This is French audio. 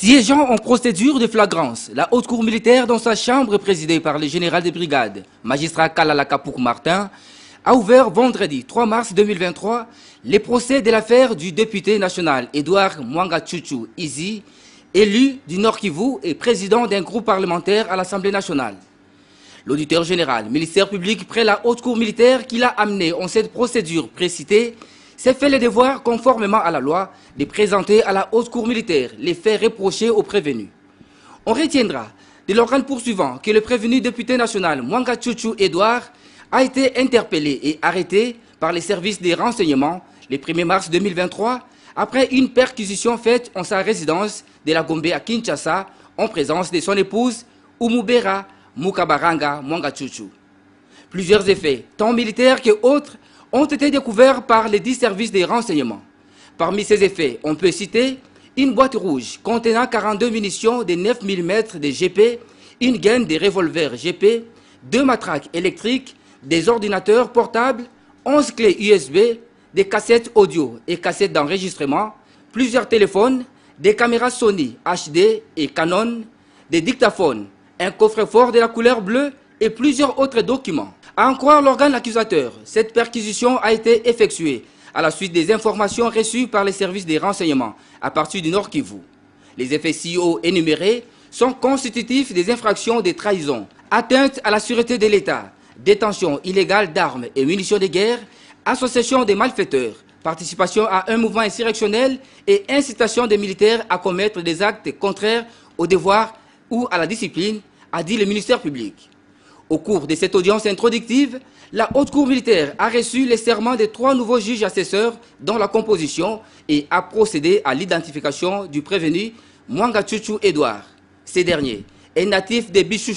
Siégeant en procédure de flagrance, la haute cour militaire dans sa chambre présidée par le général de brigade, magistrat Kalala Kapouk Martin, a ouvert vendredi 3 mars 2023 les procès de l'affaire du député national Edouard Mwanga Tchouchou Izi, élu du Nord Kivu et président d'un groupe parlementaire à l'Assemblée nationale. L'auditeur général, ministère public près la haute cour militaire qui l'a amené en cette procédure précitée, s'est fait le devoir, conformément à la loi, de présenter à la haute cour militaire les faits reprochés aux prévenus. On retiendra de l'organe poursuivant que le prévenu député national Mwanga Tchouchou Edouard a été interpellé et arrêté par les services des renseignements le 1er mars 2023 après une perquisition faite en sa résidence de la Gombe à Kinshasa en présence de son épouse Umubera Mukabaranga Mwanga Tchouchou. Plusieurs effets, tant militaires que autres, ont été découverts par les 10 services des renseignements. Parmi ces effets, on peut citer une boîte rouge contenant 42 munitions de 9 mm de GP, une gaine de revolvers GP, 2 matraques électriques, des ordinateurs portables, 11 clés USB, des cassettes audio et cassettes d'enregistrement, plusieurs téléphones, des caméras Sony HD et Canon, des dictaphones, un coffre-fort de la couleur bleue et plusieurs autres documents. À en croire l'organe accusateur, cette perquisition a été effectuée à la suite des informations reçues par les services des renseignements à partir du Nord Kivu. Les effets ci-haut énumérés sont constitutifs des infractions de trahison, atteinte à la sûreté de l'État, détention illégale d'armes et munitions de guerre, association des malfaiteurs, participation à un mouvement insurrectionnel et incitation des militaires à commettre des actes contraires au devoir ou à la discipline, a dit le ministère public. Au cours de cette audience introductive, la haute cour militaire a reçu les serments de 3 nouveaux juges assesseurs dans la composition et a procédé à l'identification du prévenu Mwanga Tchouchou Edouard. Ce dernier est natif de Bichoucha.